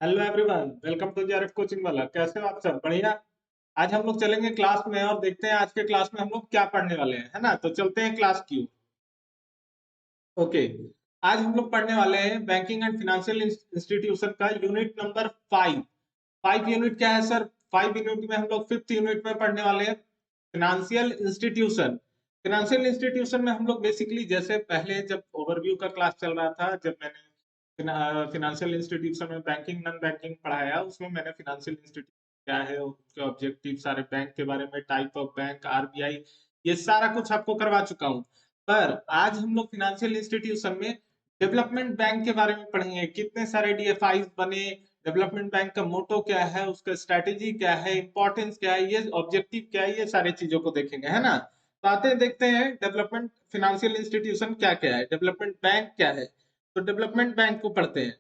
Hello everyone, welcome to JRF coaching वाला। कैसे हो आप सब? बढ़िया। आज हम लोग चलेंगे क्लास में और देखते हैं आज के क्लास में हम लोग क्या पढ़ने वाले हैं, है ना? तो चलते हैं क्लास की। ओके। आज हम लोग पढ़ने वाले हैं बैंकिंग एंड फाइनेंशियल इंस्टीट्यूशन का यूनिट नंबर 5। 5 यूनिट क्या है सर? 5 यूनिट में हम लोग 5th यूनिट में पढ़ने वाले हैं फाइनेंशियल इंस्टीट्यूशन। फाइनेंशियल इंस्टीट्यूशन में हम लोग बेसिकली जैसे पहले जब ओवरव्यू का क्लास चल रहा था, जब मैंने फाइनेंशियल इंस्टीट्यूशन में बैंकिंग नॉन बैंकिंग पढ़ाया, उसमें मैंने फाइनेंशियल इंस्टीट्यूशन क्या है, उसके ऑब्जेक्टिव, सारे बैंक के बारे में, टाइप ऑफ बैंक, आरबीआई, ये सारा कुछ आपको करवा चुका हूँ। पर आज हम लोग फाइनेंशियल इंस्टीट्यूशन में डेवलपमेंट बैंक के बारे में पढ़ेंगे। कितने सारे डीएफआई बने, डेवलपमेंट बैंक का मोटो क्या है, उसका स्ट्रेटेजी क्या है, इंपॉर्टेंस क्या है, ये ऑब्जेक्टिव क्या है, ये सारी चीजों को देखेंगे, है ना? तो आते हैं, देखते हैं डेवलपमेंट फाइनेंशियल इंस्टीट्यूशन क्या क्या है, डेवलपमेंट बैंक क्या है। तो डेवलपमेंट बैंक को पढ़ते हैं।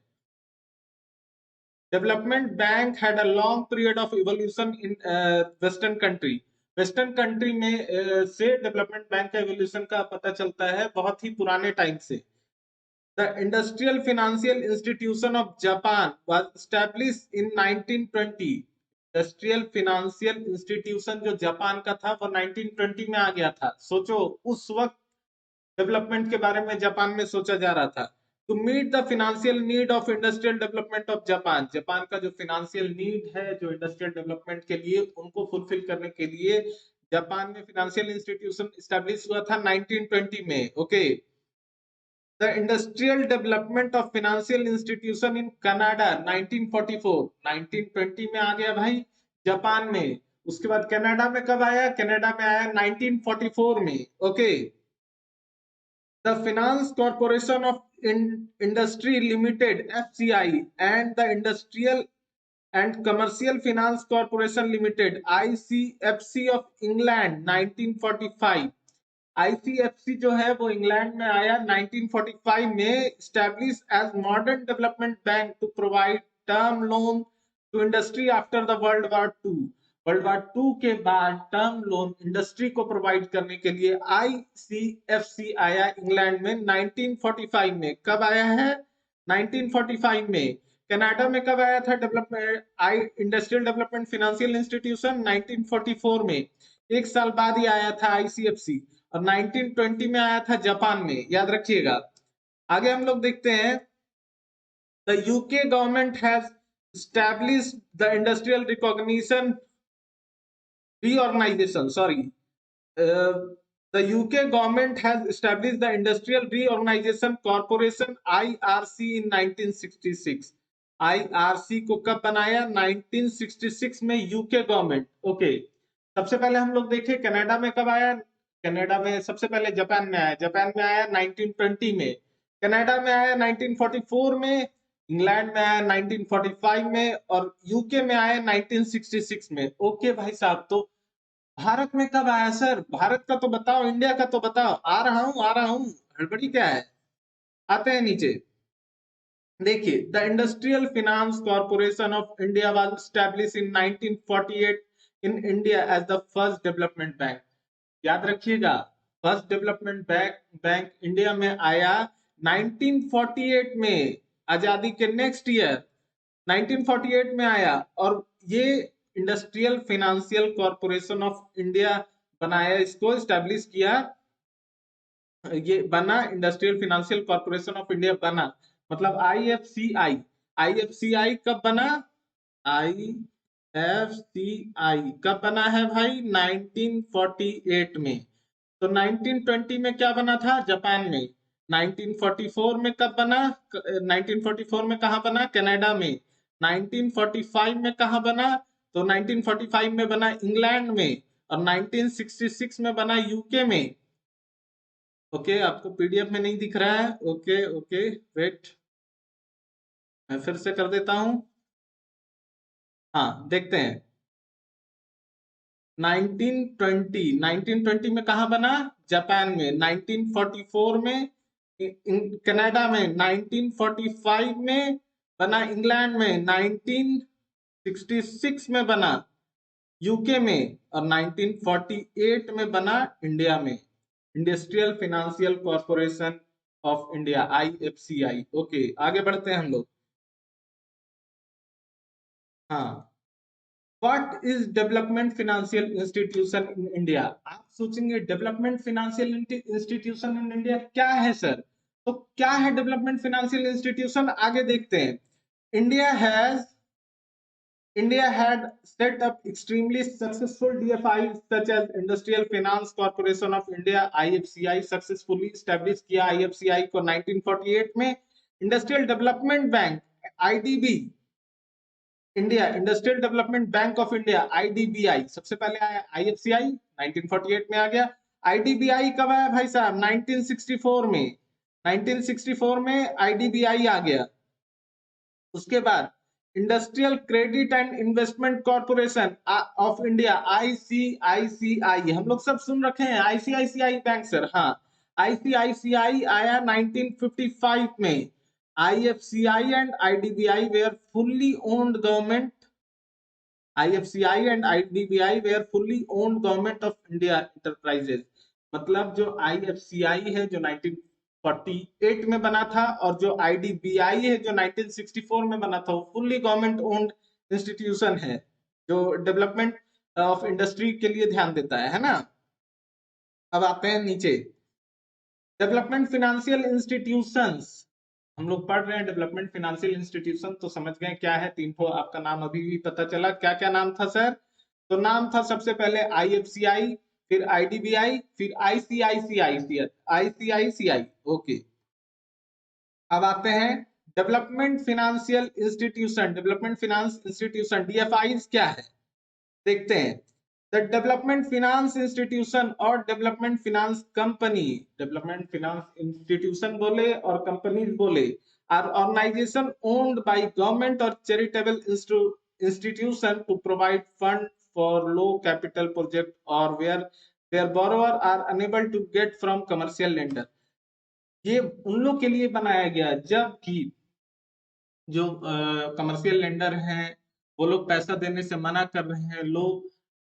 Development bank had a long period of evolution in western country. Western country में से डेवलपमेंट बैंक का इवोल्यूशन का पता चलता है बहुत ही पुराने टाइम से। The Industrial Financial Institution of Japan was established in 1920। Industrial financial institution जो जापान का था वो 1920 में आ गया था। सोचो, उस वक्त डेवलपमेंट के बारे में जापान में सोचा जा रहा था। To meet the financial need of industrial development of Japan, Japan का जो फाइनेंशियल नीड है, जो इंडस्ट्रियल डेवलपमेंट के लिए, उनको फुलफिल करने के लिए जापान में फाइनेंशियल इंस्टीट्यूशन स्टैब्लिश हुआ था 1920 में। Okay. The industrial development of financial institution in Canada 1944। 1920 में आ गया भाई जापान में। उसके बाद कनाडा में कब आया? कनाडा में आया 1944 में। Okay. The Finance Corporation of Industry Limited (FCI) and the Industrial and Commercial Finance Corporation Limited (ICFC) of England 1945। ICFC जो है वो इंग्लैंड में आया 1945 में, establish as modern development bank to provide term loan to industry after the world war 2। World war 2 के बाद term loan industry को provide करने के लिए आईसीएफसी आया इंग्लैंड में 1945 में। कब आया है? 1945 में। कनाडा में कब आया था डेवलपमेंट आई इंडस्ट्रियल डेवलपमेंट फाइनेंशियल इंस्टीट्यूशन? 1944 में। एक साल बाद ही आया था आईसीएफसी। और 1920 में आया था जापान में, याद रखिएगा। आगे हम लोग देखते हैं। The UK government has established the industrial recognition reorganization, sorry, uh, the UK government has established the Industrial Reorganization Corporation (IRC) in 1966। IRC को कब बनाया? 1966 में यूके गवर्नमेंट। ओके। सबसे पहले हम लोग देखें कनाडा में कब आया। कनाडा में सबसे पहले जापान में आया। जापान में आया 1920 में। कनाडा में आया 1944 में। इंग्लैंड में आया 1945 में और यूके में आया 1966 में। ओके भाई साहब, तो भारत में कब आया सर? भारत का तो बताओ, इंडिया का तो बताओ। आ रहा हूं, आ रहा हूं, हड़बड़ी क्या है? आते हैं नीचे। देखिए, the industrial finance corporation of India was establish in 1948 in India as the first development bank. याद रखिएगा, फर्स्ट डेवलपमेंट बैंक इंडिया में आया 1948 में, आजादी के नेक्स्ट ईयर 1948 में आया। और ये industrial financial corporation of India बनाया, इसको स्टैब्लिश किया, ये बना, industrial financial corporation of India बना, मतलब आईएफसीआई। आईएफसीआई कब बना? आईएफसीआई कब बना है भाई? 1948 में। तो 1920 में क्या बना था? जापान में। 1944 में कब बना? 1944 में कहा बना? कनाडा में। 1945 में कहा बना? तो 1945 में बना इंग्लैंड में। और 1966 में बना यूके में। ओके, आपको पीडीएफ में नहीं दिख रहा है? ओके ओके, वेट, मैं फिर से कर देता हूं। हाँ, देखते हैं। 1920 में कहा बना? जापान में। 1944 में कनाडा में। 1945 में बना इंग्लैंड में। 1966 में बना यूके में। और 1948 में बना इंडिया में, industrial financial corporation of India, IFCI. Okay, आगे बढ़ते हैं हम लोग। हाँ, what is development financial institution in India? आप सोचेंगे development financial institution in India क्या है सर? तो क्या है डेवलपमेंट फाइनेंशियल इंस्टीट्यूशन, आगे देखते हैं। India has India had set up extremely successful DFIs such as Industrial Finance Corporation of India (IFCI) successfully established किया IFCI को 1948 में। Industrial Development Bank IDB India industrial development bank of India IDBI सबसे पहले आया, IFCI 1948 में आ गया। IDBI कब आया भाई साहब? 1964 में। 1964 में IDBI आ गया। उसके बाद industrial credit and investment corporation of India ICICI, हम लोग सब सुन रखे हैं ICICI बैंक सर। हाँ, ICICI आया 1955 में। IFCI and IDBI were fully owned government IFCI and IDBI were fully owned government of India enterprises. मतलब जो IFCI है जो 1948 में बना था, और जो IDBI है जो 1964 में बना था, वो फुल्ली गवर्नमेंट ओन्ड इंस्टीट्यूशन है जो डेवलपमेंट ऑफ इंडस्ट्री के लिए ध्यान देता है ना। अब आते हैं नीचे, डेवलपमेंट फाइनेंशियल इंस्टीट्यूशंस। हम लोग पढ़ रहे हैं डेवलपमेंट फाइनेंशियल इंस्टीट्यूशन, तो समझ गए क्या है। तीन ठो आपका नाम अभी भी पता चला, क्या क्या नाम था सर? तो नाम था सबसे पहले IFCI, फिर IDBI, फिर ICICI। ओके, अब आते हैं development financial institution. Development finance institution DFIs क्या है देखते हैं। द डेवलपमेंट फाइनेंस इंस्टीट्यूशन और development finance company, development finance institution बोले और कंपनीज बोले, are organisation owned by government और charitable institution to provide fund for low capital project और where their borrower are unable to get from commercial lender. ये उन लोग के लिए बनाया गया जबकि जो कमर्शियल लेंडर हैं वो लोग पैसा देने से मना कर रहे हैं। लो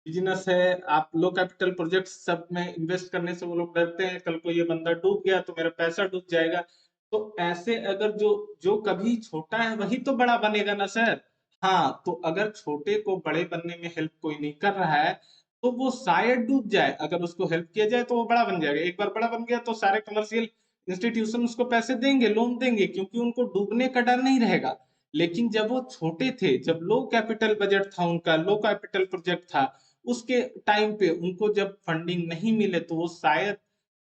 बिजनेस है, आप लो कैपिटल प्रोजेक्ट सब में इन्वेस्ट करने से वो लोग डरते हैं, कल को ये बंदा डूब गया तो मेरा पैसा डूब जाएगा। तो ऐसे अगर जो जो कभी छोटा है वही तो बड़ा बनेगा ना सर। हाँ, तो अगर छोटे को बड़े बनने में हेल्प कोई नहीं कर रहा है तो वो शायद डूब जाए, अगर उसको हेल्प किया जाए तो वो बड़ा बन जाएगा। एक बार बड़ा बन गया तो सारे कमर्शियल इंस्टीट्यूशन उसको पैसे देंगे, लोन देंगे, क्योंकि उनको डूबने का डर नहीं रहेगा। लेकिन जब वो छोटे थे, जब लो कैपिटल बजट था उनका, लो कैपिटल प्रोजेक्ट था, उसके टाइम पे उनको जब फंडिंग नहीं मिले तो वो शायद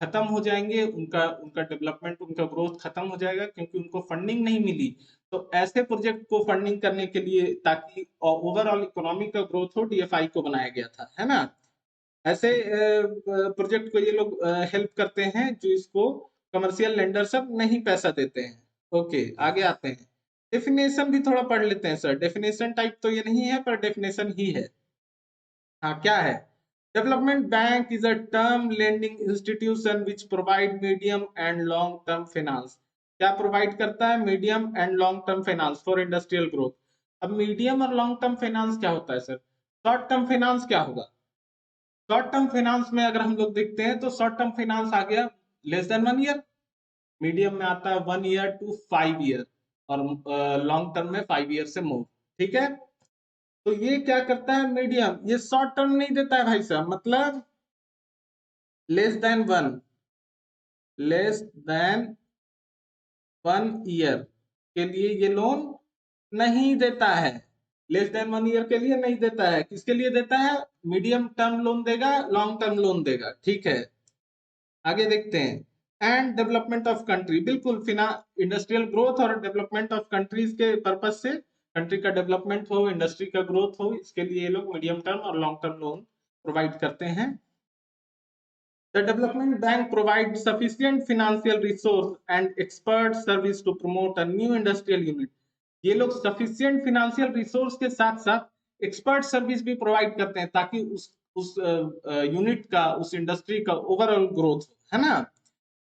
खत्म हो जाएंगे, उनका उनका डेवलपमेंट, उनका ग्रोथ खत्म हो जाएगा क्योंकि उनको फंडिंग नहीं मिली। तो ऐसे प्रोजेक्ट को फंडिंग करने के लिए, ताकि ओवरऑल इकोनॉमी का ग्रोथ हो, DFI को बनाया गया था, है ना। ऐसे प्रोजेक्ट को ये लोग हेल्प करते हैं जो इसको कमर्शियल लेंडर सब नहीं पैसा देते हैं। ओके, आगे आते हैं। डेफिनेशन भी थोड़ा पढ़ लेते हैं सर। डेफिनेशन टाइप तो ये नहीं है पर डेफिनेशन ही है। हाँ, क्या है? Development bank is a term lending institution which provide medium and long term finance. क्या प्रोवाइड करता है? Medium and long term finance for industrial growth. अब मीडियम और लॉन्ग टर्म फाइनेंस क्या होता है सर? शॉर्ट टर्म फाइनेंस क्या होगा? शॉर्ट टर्म फाइनेंस में अगर हम लोग देखते हैं तो शॉर्ट टर्म फाइनेंस आ गया लेस देन 1 ईयर, मीडियम में आता है 1 ईयर टू 5 ईयर, और लॉन्ग टर्म में 5 ईयर से मोर। ठीक है, तो ये क्या करता है? मीडियम, ये शॉर्ट टर्म नहीं देता है भाई साहब, मतलब less than one, less than 1 year के लिए ये लोन नहीं देता है। लेस देन 1 ईयर के लिए नहीं देता है, किसके लिए देता है? मीडियम टर्म लोन देगा, लॉन्ग टर्म लोन देगा। ठीक है, आगे देखते हैं। एंड डेवलपमेंट ऑफ कंट्री, बिल्कुल फिना इंडस्ट्रियल ग्रोथ और डेवलपमेंट ऑफ कंट्रीज के पर्पज से, कंट्री का डेवलपमेंट हो, इंडस्ट्री का ग्रोथ हो, इसके लिए ये लोग मीडियम टर्म और लॉन्ग टर्म लोन प्रोवाइड करते हैं। The development bank provides sufficient financial resource and expert service to promote a new industrial unit. ये लोग sufficient financial resource के साथ साथ expert service भी provide करते हैं ताकि उस यूनिट का, उस इंडस्ट्री का ओवरऑल ग्रोथ, है ना।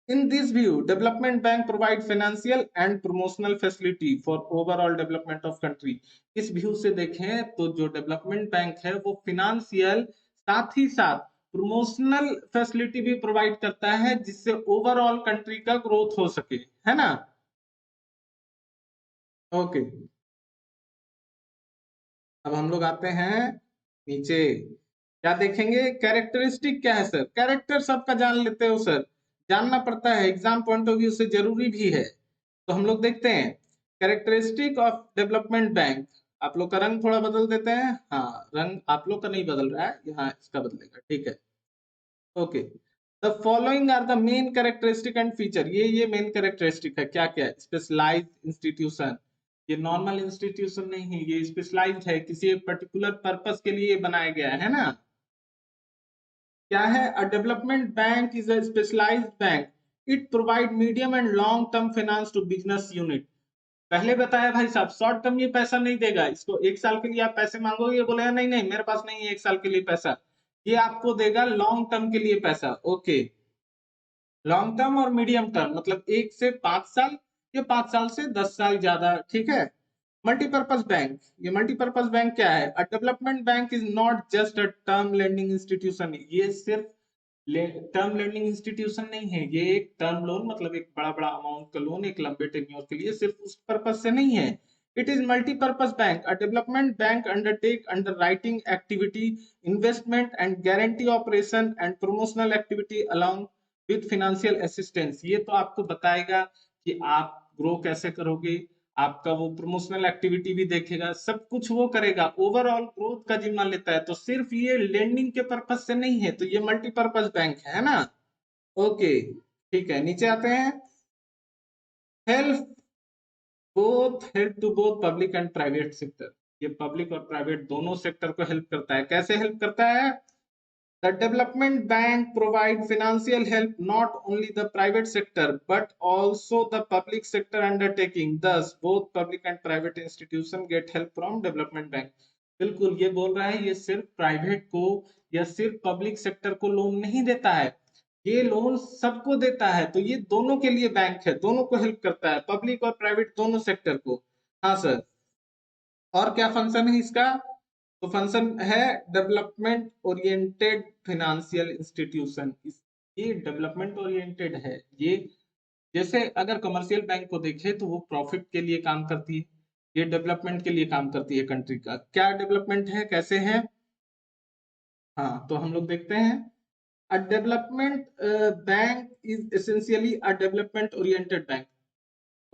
In this view, development bank provide financial and promotional facility for overall development of country. इस व्यू से देखें तो जो डेवलपमेंट बैंक है वो फिनेंशियल साथ ही साथ प्रमोशनल फैसिलिटी भी प्रोवाइड करता है जिससे ओवरऑल कंट्री का ग्रोथ हो सके, है ना। ओके, अब हम लोग आते हैं नीचे, क्या देखेंगे, कैरेक्टरिस्टिक क्या है सर, कैरेक्टर सबका जान लेते हो सर, जानना पड़ता है, एग्जाम पॉइंट ऑफ व्यू से जरूरी भी है। तो हम लोग देखते हैं कैरेक्टरिस्टिक ऑफ डेवलपमेंट बैंक। आप लोग का रंग थोड़ा बदल देते हैं, हाँ रंग आप लोग का नहीं बदल रहा है, यहाँ इसका बदलेगा, ठीक है, okay. The following are the main characteristic and feature, ये मेन कैरेक्टरिस्टिक है, क्या क्या है, स्पेशलाइज्ड इंस्टीट्यूशन, ये नॉर्मल इंस्टीट्यूशन नहीं है, ये स्पेशलाइज्ड है, किसी एक पर्टिकुलर पर्पस के लिए बनाया गया है ना। क्या है, a development bank is a specialised bank, it provide medium and long term finance to business unit. पहले बताया भाई साहब, शॉर्ट टर्म ये पैसा नहीं देगा, इसको एक साल के लिए आप पैसे मांगोगे, ये बोलेगा नहीं नहीं मेरे पास नहीं है एक साल के लिए पैसा, ये आपको देगा लॉन्ग टर्म के लिए पैसा, ओके। लॉन्ग टर्म और मीडियम टर्म मतलब 1 से 5 साल, या 5 साल से 10 साल ज्यादा, ठीक है। मल्टीपर्पज बैंक, ये मल्टीपर्पज बैंक क्या है, a development bank is not just a term lending institution, ये सिर्फ टर्म लेंडिंग इंस्टीट्यूशन नहीं है, ये एक टर्म लोन मतलब एक बड़ा बड़ा अमाउंट का लोन एक लंबे टेन्योर के लिए, सिर्फ उस पर्पज से नहीं है। It is multipurpose bank, a development bank undertake under writing activity, investment and guarantee operation and promotional activity along with financial assistance. ये तो आपको बताएगा कि आप ग्रो कैसे करोगे, आपका वो प्रमोशनल एक्टिविटी भी देखेगा, सब कुछ वो करेगा, ओवरऑल ग्रोथ का जिम्मा लेता है, तो सिर्फ ये लेंडिंग के पर्पज से नहीं है, तो ये मल्टीपर्पज बैंक है ना, ओके। ठीक है, नीचे आते हैं, help help to both public and private sector, ये पब्लिक और प्राइवेट दोनों सेक्टर को हेल्प करता है, कैसे हेल्प करता है, the development bank provide financial help not only the private sector but also the public sector undertaking. Thus, both public and private institution get help from development bank. बिल्कुल ये बोल रहा है, ये सिर्फ प्राइवेट को या सिर्फ पब्लिक सेक्टर को लोन नहीं देता है, ये लोन सबको देता है, तो ये दोनों के लिए बैंक है, दोनों को हेल्प करता है, पब्लिक और प्राइवेट दोनों सेक्टर को। हाँ सर, और क्या फंक्शन है इसका, तो फंक्शन है डेवलपमेंट ओरिएंटेड फाइनेंशियल इंस्टीट्यूशन, ये डेवलपमेंट ओरिएंटेड है, ये जैसे अगर कमर्शियल बैंक को देखे तो वो प्रॉफिट के लिए काम करती है, ये डेवलपमेंट के लिए काम करती है, कंट्री का क्या डेवलपमेंट है, कैसे है, हाँ तो हम लोग देखते हैं, अ development bank is essentially a development oriented bank,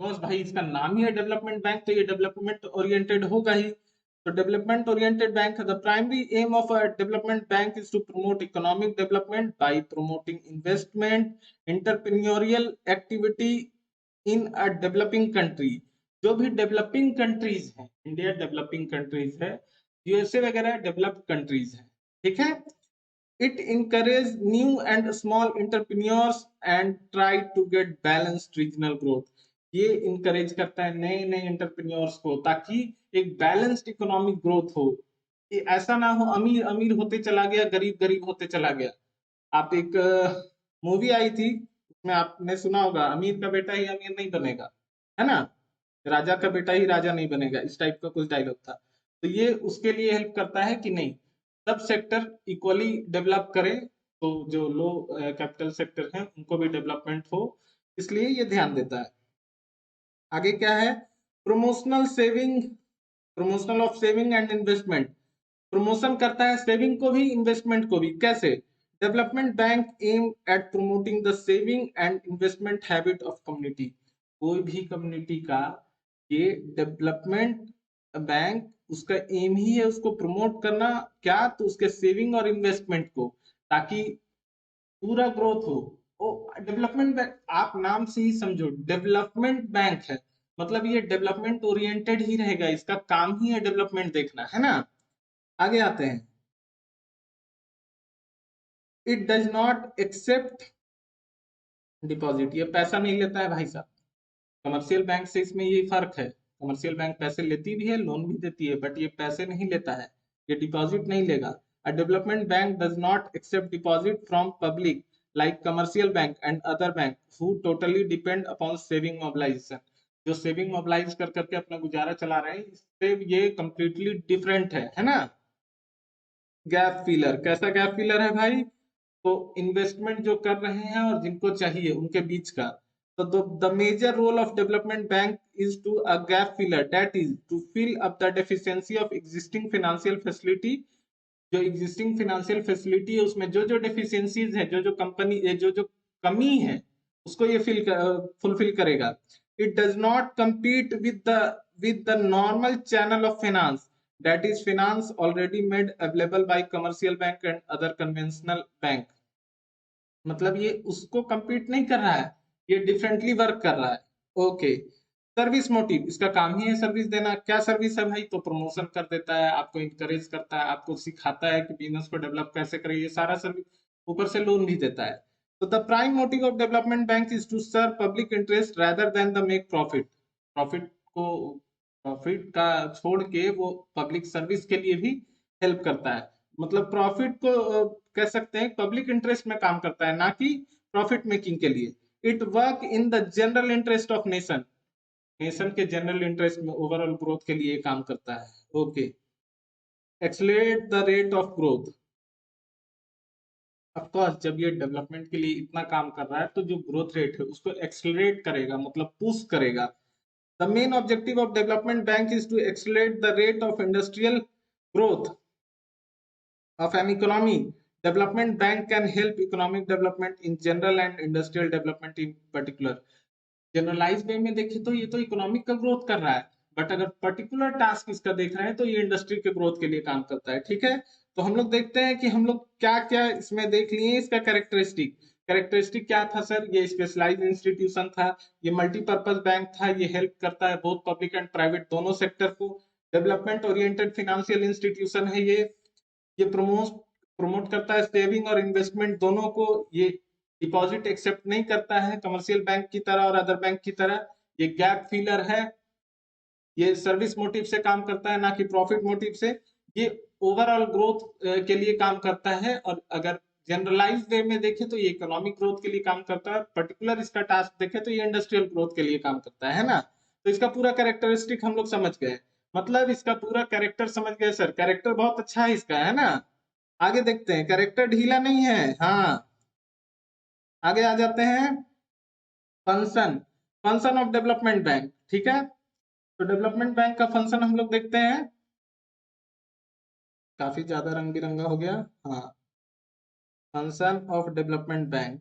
बस भाई इसका नाम ही है डेवलपमेंट बैंक, तो ये डेवलपमेंट ओरिएंटेड होगा ही। तो development oriented bank, the primary aim of a development bank is to promote economic development by promoting investment, entrepreneurial activity in a developing country. जो भी डेवलपिंग कंट्रीज हैं, इंडिया डेवलपिंग कंट्रीज है, USA वगैरह developed countries है, ठीक है। It encourages new and small entrepreneurs and try to get balanced regional growth. ये encourage करता है नए नए एंटरप्रेन्योर्स को, ताकि एक बैलेंस्ड इकोनॉमिक ग्रोथ हो, ये ऐसा ना हो अमीर अमीर होते चला गया, गरीब गरीब होते चला गया। आप एक मूवी आई थी, उसमें आपने सुना होगा, अमीर का बेटा ही अमीर नहीं बनेगा, है ना, राजा का बेटा ही राजा नहीं बनेगा, इस टाइप का कुछ डायलॉग था। तो ये उसके लिए हेल्प करता है कि नहीं, सब सेक्टर इक्वली डेवलप करें, तो जो लो कैपिटल सेक्टर हैं उनको भी डेवलपमेंट हो, इसलिए ये ध्यान देता है। आगे क्या है, promotional saving, promotional of saving and investment, promotion करता है सेविंग को भी इन्वेस्टमेंट को भी, कैसे, development bank aim at promoting the saving and investment habit of community, कोई भी कम्युनिटी का ये डेवलपमेंट बैंक उसका एम ही है उसको प्रमोट करना, क्या, तो उसके सेविंग और इन्वेस्टमेंट को, ताकि पूरा ग्रोथ हो। ओ डेवलपमेंट बैंक, आप नाम से ही समझो डेवलपमेंट बैंक है, मतलब ये डेवलपमेंट ओरिएंटेड ही रहेगा, इसका काम ही है डेवलपमेंट देखना, है ना। आगे आते हैं, it does not accept deposit, ये पैसा नहीं लेता है भाई साहब, कमर्शियल बैंक से इसमें ये फर्क है, कमर्शियल बैंक पैसे लेती भी है, लोन भी देती है, बट ये पैसे नहीं लेता है, ये डिपॉजिट नहीं लेगा। A development bank does not accept deposit from public like commercial bank and other bank who totally depend upon saving mobilisation, जो सेविंग मोबिलाइज कर करके अपना गुजारा चला रहे हैं, इससे ये कंप्लीटली डिफरेंट है ना। गैप फिलर, कैसा गैप फिलर है भाई, तो इन्वेस्टमेंट जो कर रहे हैं और जिनको चाहिए उनके बीच का, So the major role of development bank is to a gap filler, that is to fill up the deficiency of existing financial facility. जो एग्जिस्टिंग फाइनेंशियल फैसिलिटी है उसमें जो जो डेफिशिएंसीज है, जो जो कंपनी जो जो कमी है उसको ये फुलफिल करेगा. It does not compete with the normal channel of finance, that is finance already made available by commercial bank and other conventional bank. मतलब ये उसको compete नहीं कर रहा है, ये डिफरेंटली वर्क कर रहा है. ओके. सर्विस मोटिव, इसका काम ही है सर्विस देना. क्या सर्विस है भाई? तो प्रमोशन कर देता है, आपको इंकरेज करता है, आपको सिखाता है कि बिजनेस को डेवलप कैसे करें, ये सारा सर्विस. ऊपर से लोन भी देता है. तो the prime motive of development bank is to serve public interest rather than the make profit. Profit को, प्रॉफिट का छोड़ के वो पब्लिक सर्विस के लिए भी हेल्प करता है. मतलब प्रॉफिट को कह सकते हैं पब्लिक इंटरेस्ट में काम करता है, ना कि प्रॉफिट मेकिंग के लिए. It work in the general interest of nation. Nation के जनरल इंटरेस्ट में ओवरऑल ग्रोथ के लिए काम करता है. Okay. Accelerate the rate of growth. Of course जब ये डेवलपमेंट के लिए इतना काम कर रहा है तो जो ग्रोथ रेट है उसको एक्सेलरेट करेगा, मतलब पुश करेगा. The main objective of development bank is to accelerate the rate of industrial growth of an economy. Development bank can help economic development in general and industrial development in particular. Generalise way में देखें तो ये तो economic का growth कर रहा है, but अगर पर्टिकुलर टास्क इसका देख रहे हैं तो ये इंडस्ट्री के ग्रोथ के लिए काम करता है. ठीक है. तो हम लोग देखते हैं कि हम लोग क्या क्या इसमें देख लिए. इसका कैरेक्टरिस्टिक, कैरेक्टरिस्टिक क्या था सर? ये स्पेशलाइज्ड इंस्टीट्यूशन था, ये मल्टीपर्पज बैंक था, ये हेल्प करता है बोथ पब्लिक एंड प्राइवेट दोनों सेक्टर को. डेवलपमेंट ओरिएंटेड फाइनेंशियल इंस्टीट्यूशन है ये प्रमोट करता है सेविंग और इन्वेस्टमेंट दोनों को. ये डिपॉजिट एक्सेप्ट नहीं करता है कमर्शियल बैंक की तरह और अदर बैंक की तरह. ये गैप फिलर है. ये सर्विस मोटिव से काम करता है, ना कि प्रॉफिट मोटिव से. ये ओवरऑल ग्रोथ के लिए काम करता है. और अगर जनरलाइज वे में देखें तो ये इकोनॉमिक ग्रोथ के लिए काम करता है. पर्टिकुलर इसका टास्क देखें तो ये इंडस्ट्रियल ग्रोथ के लिए काम करता है ना. तो इसका पूरा कैरेक्टरिस्टिक हम लोग समझ गए, मतलब इसका पूरा कैरेक्टर समझ गए सर. कैरेक्टर बहुत अच्छा है इसका, है ना. आगे देखते हैं. कैरेक्टर ढीला नहीं है. हाँ, आगे आ जाते हैं. Function, function of development bank. ठीक है. तो डेवलपमेंट बैंक का फंक्शन हम लोग देखते हैं. काफी ज्यादा रंग बिरंगा हो गया. हाँ. Function of development bank.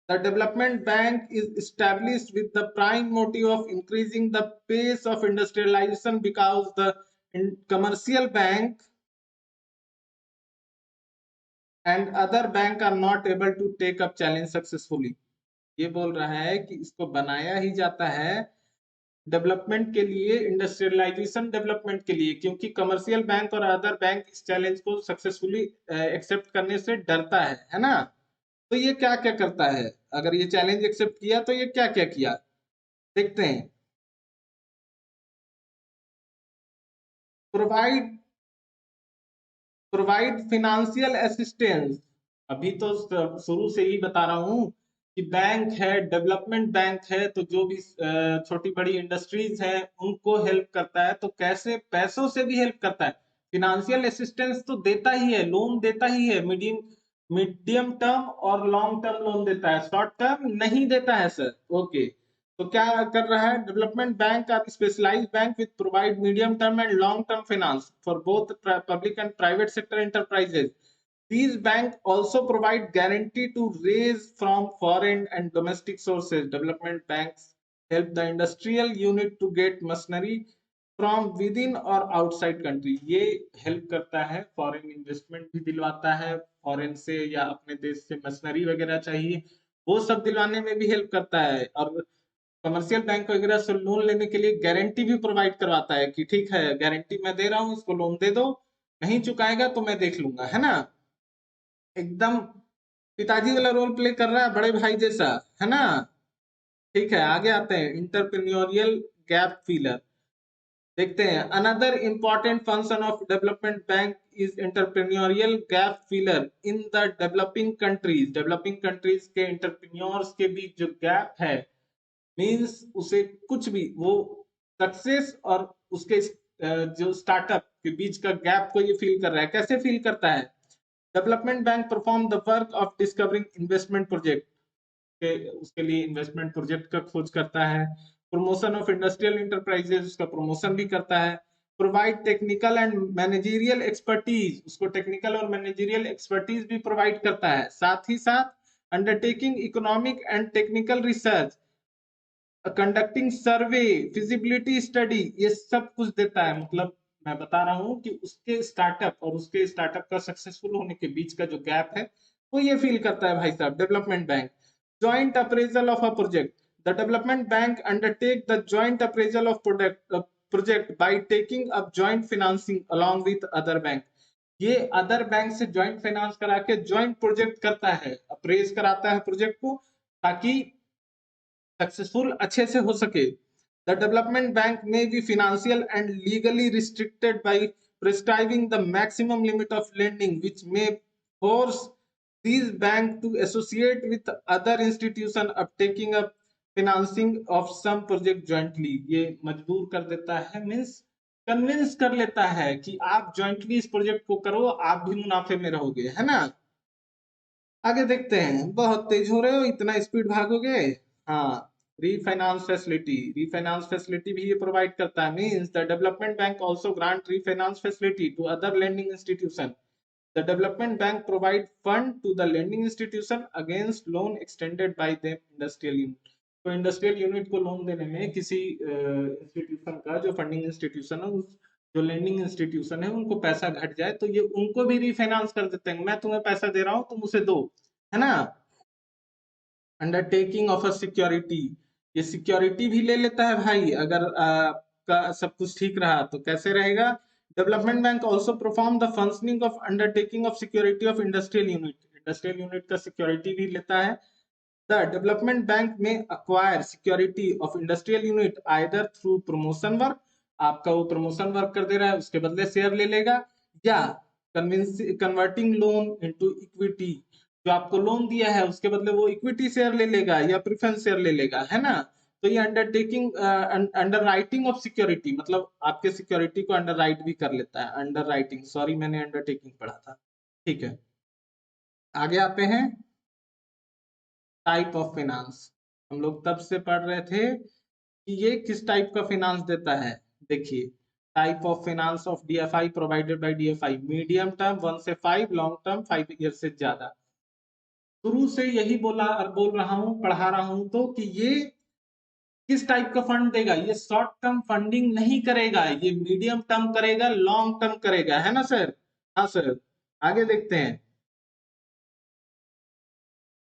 The development bank is established with the prime motive of increasing the pace of industrialization because the commercial bank and other bank are not able to take up challenge successfully. ये बोल रहा है कि इसको बनाया ही जाता है development के लिए, इंडस्ट्रियलाइजेशन डेवलपमेंट के लिए, क्योंकि कमर्शियल बैंक और अदर बैंक इस चैलेंज को सक्सेसफुली एक्सेप्ट करने से डरता है ना. तो ये क्या क्या करता है? अगर ये चैलेंज एक्सेप्ट किया तो ये क्या क्या किया देखते हैं. Provide provide financial assistance. अभी तो शुरू से ही बता रहा हूँ कि बैंक है, डेवलपमेंट बैंक है, तो जो भी छोटी बड़ी इंडस्ट्रीज है उनको हेल्प करता है. तो कैसे? पैसों से भी हेल्प करता है. फिनेंशियल असिस्टेंस तो देता ही है, लोन देता ही है. मीडियम मीडियम टर्म और लॉन्ग टर्म लोन देता है, शॉर्ट टर्म नहीं देता है सर. ओके. तो क्या कर रहा है? Development bank are specialised bank with provide medium term and long term finance for both public and private sector enterprises. These banks also provide guarantee to raise from foreign and domestic sources. Development banks help the industrial unit to get machinery from within or outside country. ये help करता है, foreign investment भी दिलवाता है, foreign से या अपने देश से मशीनरी वगैरह चाहिए वो सब दिलवाने में भी हेल्प करता है. और कमर्शियल बैंक वगैरह से लोन लेने के लिए गारंटी भी प्रोवाइड करवाता है कि ठीक है, गारंटी मैं दे रहा हूँ, इसको लोन दे दो, नहीं चुकाएगा तो मैं देख लूंगा, है ना. एकदम पिताजी वाला रोल प्ले कर रहा है, बड़े भाई जैसा, है ना. ठीक है. आगे आते हैं. इंटरप्रेन्योरियल गैप फिलर देखते हैं. Another important function of development bank is entrepreneurial gap filler in the developing countries. Developing countries के एंटरप्रेन्योर्स के बीच जो गैप है, मींस उसे कुछ भी वो सक्सेस और उसके जो स्टार्टअप के बीच का गैप को ये फील कर रहा है. कैसे फील करता है? Development bank perform the work of discovering investment project. उसके लिए इन्वेस्टमेंट प्रोजेक्ट का खोज करता है। प्रमोशन ऑफ इंडस्ट्रियल इंटरप्राइजेस, उसका प्रमोशन भी करता है। Provide technical and managerial expertise, उसको टेक्निकल और मैनेजरियल एक्सपर्टीज भी प्रोवाइड करता है। साथ ही साथ undertaking economic and technical research, conducting survey, feasibility study, ये सब कुछ देता है। मतलब मैं बता रहा हूँ कि उसके स्टार्टअप और उसके स्टार्टअप का सक्सेसफुल होने के बीच का जो गैप है वो ये फील करता है भाई साहब development bank. Joint appraisal of a project, the development bank undertake the joint appraisal of project by taking up joint financing along with other bank. ये अदर बैंक से जॉइंट फाइनेंस करा के जॉइंट प्रोजेक्ट करता है, apprise कराता है project को, ताकि सक्सेसफुल अच्छे से हो सके। द डेवलपमेंट बैंक में B financial and legally restricted by prescribing the maximum limit of lending which may force these bank to associate with other institution of taking up financing of some project jointly। ये मजबूर कर देता है, means convince कर लेता है कि आप जॉइंटली इस प्रोजेक्ट को करो, आप भी मुनाफे में रहोगे, है ना। आगे देखते हैं, बहुत तेज हो रहे हो, इतना स्पीड भागोगे। हाँ, रीफाइनेंस फैसिलिटी भी ये प्रोवाइड करता है। Means the development bank also grant refinance facility to other lending institution. The development bank provide fund to the lending institution against loan extended by them industrial unit. तो industrial unit को loan देने में किसी institution का, जो funding institution है, उस जो लेंडिंग इंस्टीट्यूशन है, उनको पैसा घट जाए तो ये उनको भी रीफाइनेंस कर देते हैं। मैं तुम्हें पैसा दे रहा हूँ, तुम उसे दो, है ना। अंडरटेकिंग ऑफ अ सिक्योरिटी, ये सिक्योरिटी भी ले लेता है भाई। अगर का सब कुछ ठीक रहा तो कैसे रहेगा। Development bank also perform the functioning of undertaking of security of industrial unit, industrial unit का सिक्योरिटी भी लेता है। द डेवलपमेंट बैंक में acquire security of industrial unit either through promotion work, आपका वो प्रमोशन वर्क कर दे रहा है, उसके बदले शेयर ले लेगा, या कन्वर्टिंग लोन इनटू इक्विटी, जो आपको लोन दिया है उसके बदले वो इक्विटी शेयर ले लेगा या प्रेफरेंस शेयर ले लेगा, है ना। तो ये undertaking, under writing of security, मतलब आपके सिक्योरिटी को अंडर राइट भी कर लेता है। अंडर राइटिंग, सॉरी मैंने अंडरटेकिंग पढ़ा था, ठीक है। आगे आते हैं, टाइप ऑफ फाइनेंस। हम लोग तब से पढ़ रहे थे कि ये किस टाइप का फाइनेंस देता है। देखिए, type of finance of DFI provided by DFI, medium term 1 से 5, लॉन्ग टर्म 5 ईयर से ज्यादा। शुरू से यही बोल रहा हूँ, पढ़ा रहा हूँ तो कि ये किस टाइप का फंड देगा। ये शॉर्ट टर्म फंडिंग नहीं करेगा, ये मीडियम टर्म करेगा, लॉन्ग टर्म करेगा, है ना सर। हाँ सर, आगे देखते हैं,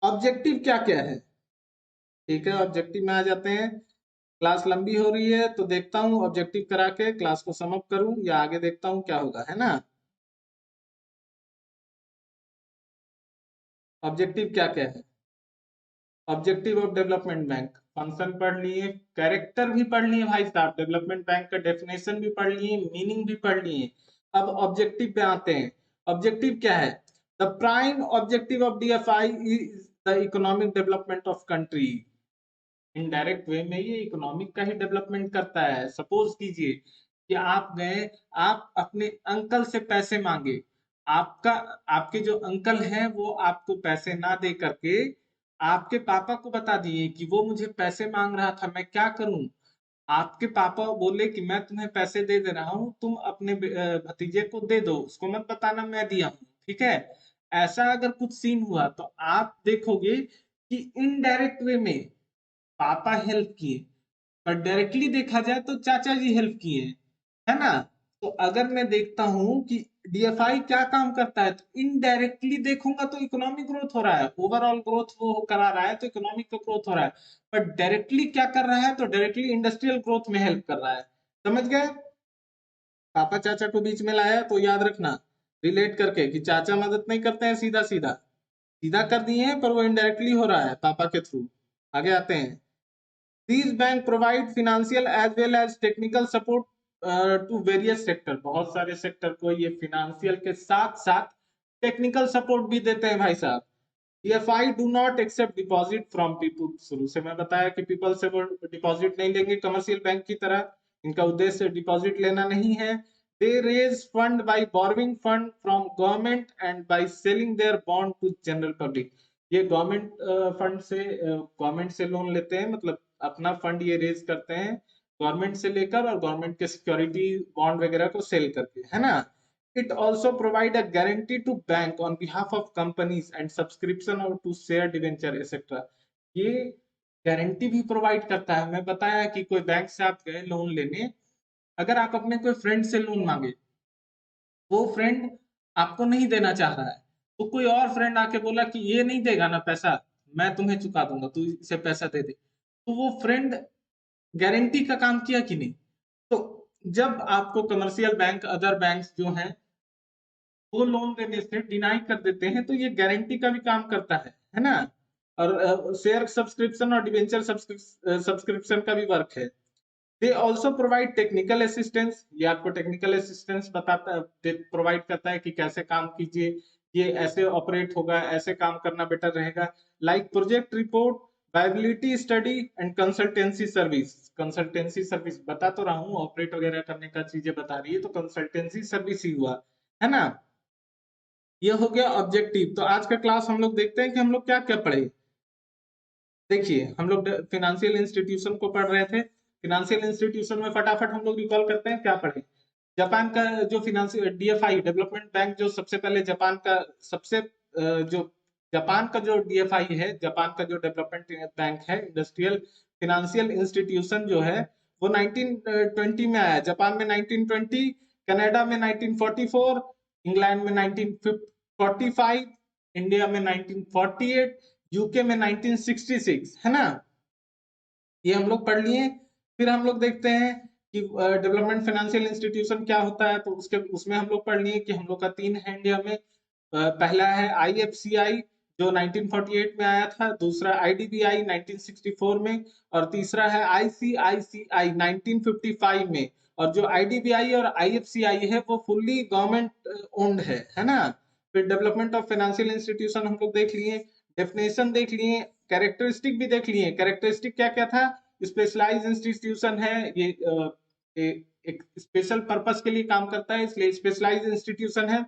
ऑब्जेक्टिव क्या क्या है। ठीक है, ऑब्जेक्टिव में आ जाते हैं। क्लास लंबी हो रही है तो देखता हूँ ऑब्जेक्टिव करा के क्लास को सम अप करूं, या आगे देखता हूँ क्या होगा, है ना। ऑब्जेक्टिव क्या क्या है। Objective of development bank, function पढ़ लिए, कैरेक्टर भी पढ़ लिए भाई साहब, डेवलपमेंट बैंक का डेफिनेशन भी पढ़ लिए, मीनिंग भी पढ़ लिए। अब ऑब्जेक्टिव पे आते हैं। ऑब्जेक्टिव क्या है। The prime objective of DFI is the economic development of country. Indirect way में ये इकोनॉमिक का ही डेवलपमेंट करता है। सपोज कीजिए कि आप गए, आप अपने अंकल से पैसे मांगे, आपका आपके जो अंकल हैं वो आपको पैसे ना दे करके आपके पापा को बता दिए कि वो मुझे पैसे मांग रहा था, मैं क्या करूं। आपके पापा बोले कि मैं तुम्हें पैसे दे दे रहा हूँ, तुम अपने भतीजे को दे दो, उसको मत बताना मैं दिया हूँ, ठीक है। ऐसा अगर कुछ सीन हुआ तो आप देखोगे कि इनडायरेक्ट वे में पापा हेल्प किए, पर डायरेक्टली देखा जाए तो चाचा जी हेल्प किए, है ना। तो अगर मैं देखता हूं कि डीएफआई क्या काम करता है, तो इनडायरेक्टली देखूंगा तो इकोनॉमिक ग्रोथ हो रहा है, ओवरऑल ग्रोथ वो करा रहा है तो इकोनॉमिक का ग्रोथ हो रहा है। पर डायरेक्टली क्या कर रहा है, तो डायरेक्टली इंडस्ट्रियल ग्रोथ में हेल्प कर रहा है। समझ गए। पापा चाचा को बीच में लाया तो याद रखना, रिलेट करके, कि चाचा मदद नहीं करते हैं सीधा सीधा, सीधा कर दिए हैं पर वो इनडायरेक्टली हो रहा है पापा के थ्रू। आगे आते हैं। These bank provide financial as well as technical support to various sector। बहुत सारे सेक्टर को ये फिनेंशियल के साथ साथ टेक्निकल सपोर्ट भी देते हैं भाई साहब। DFI do not accept deposit from people। शुरू से मैं बताया कि पीपल से वो डिपॉजिट नहीं लेंगे कमर्शियल बैंक की तरह, इनका उद्देश्य डिपॉजिट लेना नहीं है। They raise fund by borrowing fund from government and by selling their bond to general public। ये गवर्नमेंट फंड से गवर्नमेंट से लोन लेते हैं, मतलब अपना फंड ये रेज करते हैं गवर्नमेंट से लेकर, और गवर्नमेंट के सिक्योरिटी बॉन्ड वगैरह को सेल करके, है ना। It also provide a guarantee to bank on behalf of companies and subscription और टू शेयर डिवेंचर एक्सेट्रा। ये गारंटी भी प्रोवाइड करता है। मैं बताया कि कोई बैंक से आप गए लोन लेने, अगर आप अपने कोई फ्रेंड से लोन मांगे, वो फ्रेंड आपको नहीं देना चाह रहा है, तो कोई और फ्रेंड आके बोला कि ये नहीं देगा ना पैसा, मैं तुम्हें चुका दूंगा, तू इसे पैसा दे दे, तो वो फ्रेंड गारंटी का काम किया कि नहीं। तो जब आपको कमर्शियल बैंक, अदर बैंक्स जो हैं, वो लोन देने से डिनाई कर देते हैं, तो ये गारंटी का भी काम करता है ना। और शेयर सब्सक्रिप्शन और डिवेंचर सब्सक्रिप्शन का भी वर्क है। They also provide technical assistance, ये आपको टेक्निकल असिस्टेंस बताता प्रोवाइड करता है कि कैसे काम कीजिए, ये ऐसे ऑपरेट होगा, ऐसे काम करना बेटर रहेगा। Like project report, viability study and consultancy service. Consultancy service बता तो रहा हूँ, ऑपरेट वगैरह करने का चीजें बता रही है, तो कंसल्टेंसी सर्विस ही हुआ, है ना। ये हो गया ऑब्जेक्टिव। तो आज का क्लास हम लोग देखते हैं कि हम लोग क्या क्या पढ़े। देखिए, हम लोग फिनेंशियल इंस्टीट्यूशन को पढ़ रहे थे। फिनेंशियल इंस्टीट्यूशन में फटाफट हम लोग रिकॉल करते हैं क्या पढ़े। जापान का जो फिनेंशियल डीएफआई डेवलपमेंट बैंक, जो सबसे पहले जापान का सबसे जो जापान का जो डीएफआई है, जापान का जो डेवलपमेंट बैंक है, इंडस्ट्रियल फिनेंशियल इंस्टीट्यूशन जो है, वो 1920 में आया। जापान में 1920, कनाडा में 1944, इंग्लैंड में 1945, इंडिया में 1948, यूके में 1966, है ना। ये हम लोग पढ़ लिए। फिर हम लोग देखते हैं कि डेवलपमेंट फाइनेंशियल इंस्टीट्यूशन क्या होता है, तो उसके उसमें हम लोग पढ़ लिए कि हम लोग का 3 है इंडिया में। पहला है आईएफसीआई, जो 1948 में आया था, दूसरा आईडीबीआई 1964 में, और तीसरा है आईसीआईसीआई 1955 में। और जो आईडीबीआई और आईएफसीआई है, वो फुल्ली गवर्नमेंट ओन्ड है ना। फिर डेवलपमेंट ऑफ फाइनेंशियल इंस्टीट्यूशन हम लोग देख लिए, डेफिनेशन देख लिए, कैरेक्टरिस्टिक भी देख लिए। कैरेक्टरिस्टिक क्या क्या था? स्पेशलाइज इंस्टीट्यूशन है, एक स्पेशल पर्पस के लिए काम करता है, इसलिए स्पेशलाइज इंस्टीट्यूशन है।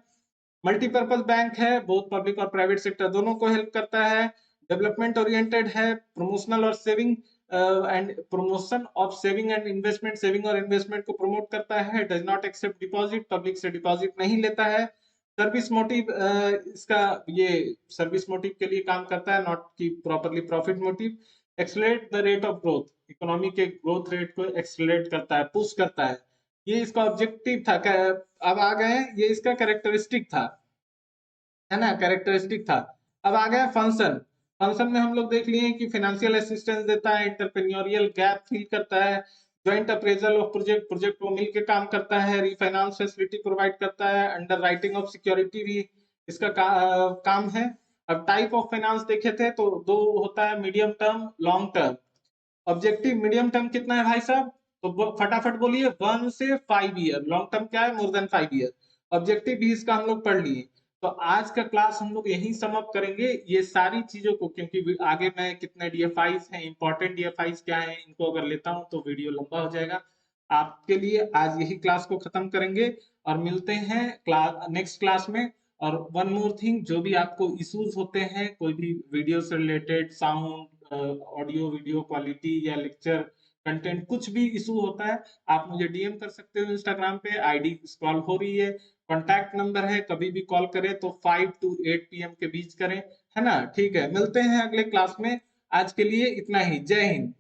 मल्टीपर्पज बैंक है, बहुत पब्लिक और प्राइवेट सेक्टर दोनों को हेल्प करता है। डेवलपमेंट ओरिएंटेड है, प्रमोशनल और saving and promotion of saving and investment, saving और इन्वेस्टमेंट को प्रमोट करता है। Does not accept deposit, public से डिपॉजिट नहीं लेता है। सर्विस मोटिव, इसका ये सर्विस मोटिव के लिए काम करता है, नॉट की properly profit motive. Accelerate the rate of growth, economy के ग्रोथ रेट को एक्सेलरेट करता है, पुश करता है। ये इसका ऑब्जेक्टिव था। अब आ गए, ये इसका कैरेक्टरिस्टिक था, है ना, कैरेक्टरिस्टिक था। अब आ गया फंक्शन। फंक्शन में हम लोग देख लिए कि फाइनेंशियल असिस्टेंस देता है, इंटरप्रेन्योरियल गैप फिल करता है, joint appraisal of project, project को मिलकर काम करता है, रिफाइनेंस फैसिलिटी प्रोवाइड करता है, अंडर राइटिंग ऑफ सिक्योरिटी भी इसका काम है। अब टाइप ऑफ फाइनेंस देखे थे तो दो होता है, medium term, long term. Objective medium term कितना है भाई साहब? तो फटाफट बोलिए, 1 से 5 ईयर। लॉन्ग टर्म क्या है? More than 5 year. ऑब्जेक्टिव भी इसका हम लोग पढ़ लिए। तो आज का क्लास हम लोग यही सम अप करेंगे, ये सारी चीजों को, क्योंकि आगे मैं कितने डीएफआईज हैं, इंपॉर्टेंट डीएफआईज क्या है, इनको अगर लेता हूं तो वीडियो लंबा हो जाएगा। आपके लिए आज यही क्लास को खत्म करेंगे, और मिलते हैं क्लास नेक्स्ट क्लास में। और वन मोर थिंग, जो भी आपको इश्यूज होते हैं कोई भी वीडियो से related, sound, audio video quality या लेक्चर कंटेंट, कुछ भी इशू होता है, आप मुझे डीएम कर सकते हो इंस्टाग्राम पे, आईडी स्क्रॉल हो रही है, कॉन्टैक्ट नंबर है, कभी भी कॉल करें तो 5 to 8 PM के बीच करें, है ना। ठीक है, मिलते हैं अगले क्लास में। आज के लिए इतना ही। जय हिंद।